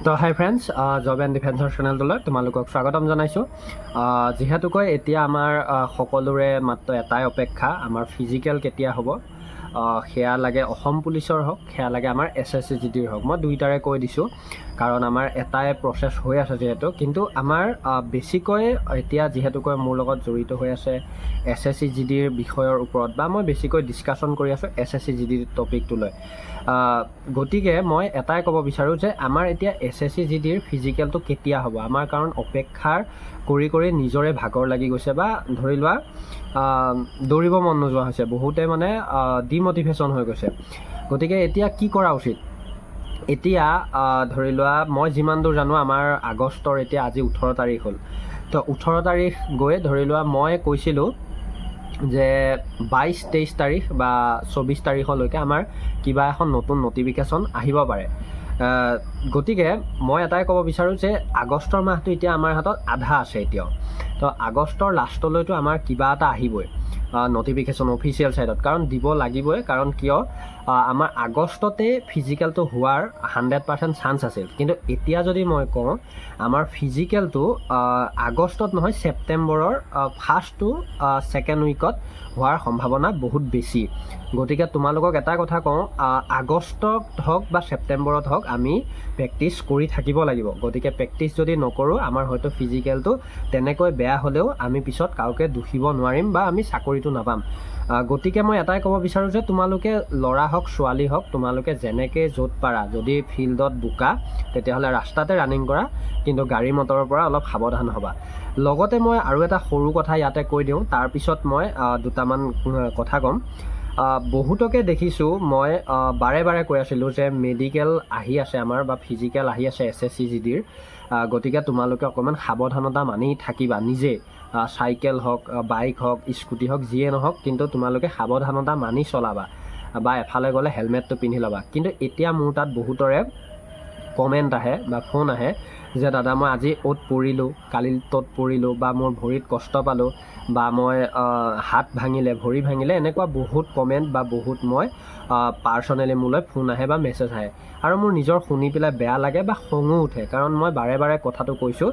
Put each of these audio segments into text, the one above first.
তো হাই friends, job and ডিফেন্সৰ চেনেলটোলৈ তোমালোকক স্বাগতম জনাইছোঁ। যিহেতুকৈ এতিয়া আমাৰ সকলোৰে মাত্ৰ এটাই অপেক্ষা, আমাৰ ফিজিকেল কেতিয়া হ'ব। সেয়া লাগে অসম পুলিচৰ হওক, সেয়া লাগে আমাৰ SSC-GDৰ হওক। মই দুইটাৰে কৈ দিছোঁ, কাৰণ আমাৰ এটাই প্ৰচেছ হৈ আছে যিহেতু। কিন্তু আমাৰ বেছিকৈ এতিয়া যিহেতুকৈ মোৰ লগত জড়িত হৈ আছে SSC-GDৰ বিষয়ৰ ওপৰত, বা মই বেছিকৈ ডিছকাশ্যন কৰি আছোঁ SSC-GDৰ টপিকটোলৈ। গতিকে মই এটাই ক'ব বিচাৰোঁ যে আমাৰ এতিয়া SSC-GDৰ ফিজিকেলটো কেতিয়া হ'ব। আমাৰ কাৰণ অপেক্ষাৰ কৰি কৰি নিজৰে ভাগৰ লাগি গৈছে, বা ধৰি লোৱা দৌৰিব মন নোযোৱা হৈছে, বহুতে মানে ডিমটিভেশ্যন হৈ গৈছে। গতিকে এতিয়া কি কৰা উচিত? এতিয়া ধৰি লোৱা মই যিমান দূৰ জানো আমাৰ আগষ্টৰ এতিয়া আজি 18 তাৰিখ হ'ল। তো 18 তাৰিখ গৈ ধৰি লোৱা মই কৈছিলোঁ যে 22-23 তাৰিখ বা 24 তাৰিখলৈকে আমাৰ কিবা এখন নতুন নটিফিকেশ্যন আহিব পাৰে। গতিকে মই এটাই ক'ব বিচাৰোঁ যে আগষ্টৰ মাহটো এতিয়া আমাৰ হাতত আধা আছে এতিয়াও। তো আগষ্টৰ লাষ্টলৈতো আমাৰ কিবা এটা আহিবই নটিফিকেশ্যন অফিচিয়েল ছাইডত, কাৰণ দিব লাগিবই। কাৰণ কিয়, আমাৰ আগষ্টতে ফিজিকেলটো হোৱাৰ 100% চান্স আছিল। কিন্তু এতিয়া যদি মই কওঁ আমাৰ ফিজিকেলটো আগষ্টত নহয়, ছেপ্টেম্বৰৰ ফাৰ্ষ্ট টু ছেকেণ্ড উইকত হোৱাৰ সম্ভাৱনা বহুত বেছি। গতিকে তোমালোকক এটা কথা কওঁ, আগষ্টত হওক বা ছেপ্টেম্বৰত হওক আমি প্ৰেক্টিছ কৰি থাকিব লাগিব। গতিকে প্ৰেক্টিছ যদি নকৰোঁ, আমাৰ হয়তো ফিজিকেলটো তেনেকৈ বেয়া হ'লেও আমি পিছত কাওকে দুখিব নোৱাৰিম, বা আমি চাকৰিটো নাপাম। গতিকে মই এটাই ক'ব বিচাৰোঁ যে তোমালোকে ল'ৰা হওক ছোৱালী হওক, তোমালোকে যেনেকৈ য'ত পাৰা, যদি ফিল্ডত বোকা তেতিয়াহ'লে ৰাস্তাতে ৰানিং কৰা, কিন্তু গাড়ী মটৰৰ পৰা অলপ সাৱধান হ'বা। লগতে মই আৰু এটা সৰু কথা ইয়াতে কৈ দিওঁ, তাৰপিছত মই দুটামান কথা ক'ম। বহুতকে দেখিছোঁ, মই বাৰে বাৰে কৈ আছিলোঁ যে মেডিকেল আহি আছে আমাৰ, বা ফিজিকেল আহি আছে SSC-GDৰ। গতিকে তোমালোকে অকণমান সাৱধানতা মানি থাকিবা নিজে। চাইকেল হওক, বাইক হওক, স্কুটি হওক, যিয়ে নহওক, কিন্তু তোমালোকে সাৱধানতা মানি চলাবা, বা এফালে গ'লে হেলমেটটো পিন্ধি ল'বা। কিন্তু এতিয়া মোৰ তাত বহুতৰে কমেণ্ট আহে বা ফোন আহে যে দাদা মই আজি অ'ত পৰিলোঁ, কালি ত'ত পৰিলোঁ, বা মোৰ ভৰিত কষ্ট পালোঁ, বা মই হাত ভাঙিলে, ভৰি ভাঙিলে, এনেকুৱা বহুত কমেণ্ট বা বহুত মই পাৰ্চনেলি মোলৈ ফোন আহে বা মেছেজ আহে। আৰু মোৰ নিজৰ শুনি পেলাই বেয়া লাগে বা খঙো উঠে, কাৰণ মই বাৰে বাৰে কথাটো কৈছোঁ,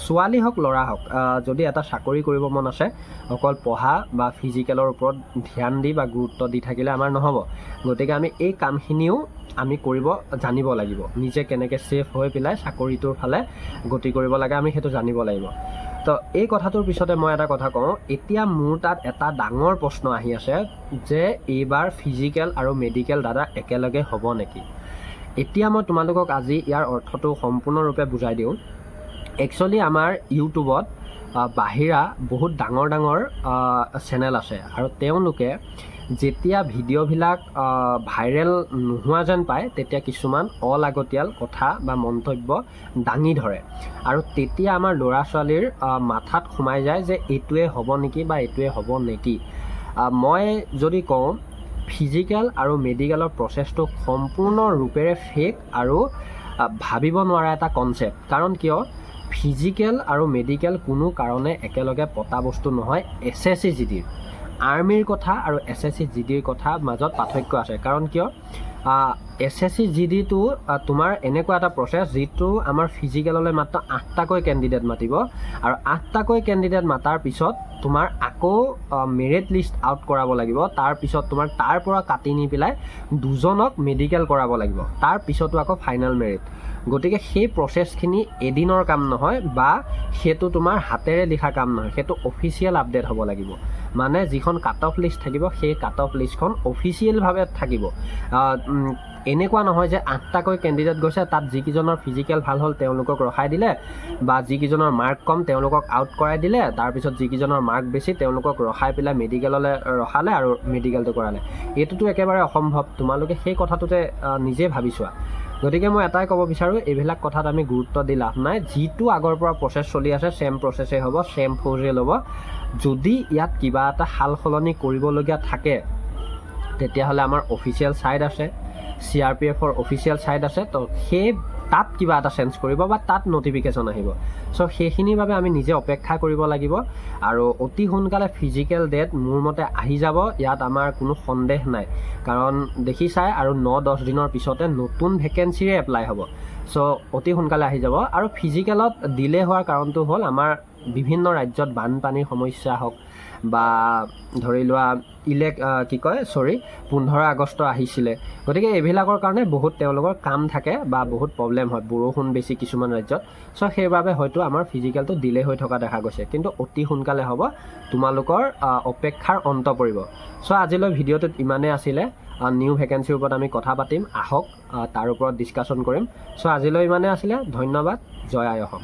ছোৱালী হওক ল'ৰা হওক, যদি এটা চাকৰি কৰিব মন আছে, অকল পঢ়া বা ফিজিকেলৰ ওপৰত ধ্যান দি বা গুৰুত্ব দি থাকিলে আমাৰ নহ'ব। গতিকে আমি এই কামখিনিও আমি কৰিব জানিব লাগিব। নিজে কেনেকৈ ছেফ হৈ পেলাই চাকৰিটোৰ ফালে গতি কৰিব লাগে আমি সেইটো জানিব লাগিব। তো এই কথাটোৰ পিছতে মই এটা কথা কওঁ, এতিয়া মোৰ তাত এটা ডাঙৰ প্ৰশ্ন আহি আছে যে এইবাৰ ফিজিকেল আৰু মেডিকেল দাদা একেলগে হ'ব নেকি? এতিয়া মই তোমালোকক আজি ইয়াৰ অৰ্থটো সম্পূৰ্ণৰূপে বুজাই দিওঁ। একচুৱেলি আমাৰ ইউটিউবত বাহিৰা বহুত ডাঙৰ ডাঙৰ চেনেল আছে, আৰু তেওঁলোকে যেতিয়া ভিডিঅ'বিলাক ভাইৰেল নোহোৱা যেন পায়, তেতিয়া কিছুমান অলাগতিয়াল কথা বা মন্তব্য দাঙি ধৰে, আৰু তেতিয়া আমাৰ ল'ৰা ছোৱালীৰ মাথাত সোমাই যায় যে এইটোৱে হ'ব নেকি বা এইটোৱে হ'ব নেকি। মই যদি কওঁ, ফিজিকেল আৰু মেডিকেলৰ প্ৰচেছটো সম্পূৰ্ণৰূপেৰে ফেক আৰু ভাবিব নোৱাৰা এটা কনচেপ্ট। কাৰণ কিয়, ফিজিকেল আৰু মেডিকেল কোনো কাৰণে একেলগে পতা বস্তু নহয়। SSC-GDৰ আৰ্মিৰ কথা আৰু SSC-GDৰ কথা মাজত পাৰ্থক্য আছে। কাৰণ কিয়, SSC-GDটো তোমাৰ এনেকুৱা এটা প্ৰচেছ যিটো আমাৰ ফিজিকেললৈ মাত্ৰ 8টাকৈ কেণ্ডিডেট মাতিব, আৰু 8টাকৈ কেণ্ডিডেট মাতাৰ পিছত তোমাৰ আকৌ মেৰিট লিষ্ট আউট কৰাব লাগিব। তাৰপিছত তোমাৰ তাৰ পৰা কাটি নি পেলাই 2জনক মেডিকেল কৰাব লাগিব, তাৰপিছতো আকৌ ফাইনেল মেৰিট। গতিকে সেই প্ৰচেছখিনি এদিনৰ কাম নহয়, বা সেইটো তোমাৰ হাতেৰে লিখা কাম নহয়, সেইটো অফিচিয়েল আপডেট হ'ব লাগিব। মানে যিখন কাট অফ লিষ্ট থাকিব, সেই কাট অফ লিষ্টখন অফিচিয়েলভাৱে থাকিব। এনেকুৱা নহয় যে 8টাকৈ কেণ্ডিডেট গৈছে, তাত যিকেইজনৰ ফিজিকেল ভাল হ'ল তেওঁলোকক ৰখাই দিলে, বা যিকেইজনৰ মাৰ্ক কম তেওঁলোকক আউট কৰাই দিলে, তাৰপিছত যিকেইজনৰ মাৰ্ক বেছি তেওঁলোকক ৰখাই পেলাই মেডিকেললৈ ৰখালে আৰু মেডিকেলটো কৰালে। এইটোতো একেবাৰে অসম্ভৱ। তোমালোকে সেই কথাটোতে নিজে ভাবি চোৱা। গতিকে মই এটাই ক'ব বিচাৰোঁ, এইবিলাক কথাত আমি গুৰুত্ব দি লাভ নাই। যিটো আগৰ পৰা প্ৰচেছ চলি আছে ছেম প্ৰচেছেই হ'ব, ছেম ফ'ৰ্জেল হ'ব। যদি ইয়াত কিবা এটা সাল সলনি কৰিবলগীয়া থাকে, তেতিয়াহ'লে আমাৰ অফিচিয়েল ছাইড আছে, CRPFৰ অফিচিয়েল ছাইড আছে। তো সেই তাত কিবা এটা চেঞ্জ কৰিব, বা তাত নটিফিকেশ্যন আহিব। চ' সেইখিনিৰ বাবে আমি নিজে অপেক্ষা কৰিব লাগিব, আৰু অতি সোনকালে ফিজিকেল ডেট মোৰ মতে আহি যাব। ইয়াত আমাৰ কোনো সন্দেহ নাই, কাৰণ দেখিছাই আৰু 9-10 দিনৰ পিছতে নতুন ভেকেঞ্চিৰে এপ্লাই হ'ব। চ' অতি সোনকালে আহি যাব। আৰু ফিজিকেলত ডিলে হোৱাৰ কাৰণটো হ'ল আমাৰ বিভিন্ন ৰাজ্যত বানপানীৰ সমস্যা হওক বা ধৰি লোৱা 15 আগষ্ট আহিছিলে, গতিকে এইবিলাকৰ কাৰণে বহুত তেওঁলোকৰ কাম থাকে বা বহুত প্ৰব্লেম হয়, বৰষুণ বেছি কিছুমান ৰাজ্যত। চ' সেইবাবে হয়তো আমাৰ ফিজিকেলটো ডিলে হৈ থকা দেখা গৈছে, কিন্তু অতি সোনকালে হ'ব, তোমালোকৰ অপেক্ষাৰ অন্ত পৰিব। চ' আজিলৈ ভিডিঅ'টোত ইমানেই আছিলে। নিউ ভেকেঞ্চিৰ ওপৰত আমি কথা পাতিম, আহক তাৰ ওপৰত ডিছকাশ্যন কৰিম। চ' আজিলৈ ইমানেই আছিলে। ধন্যবাদ। জয় আই অসম।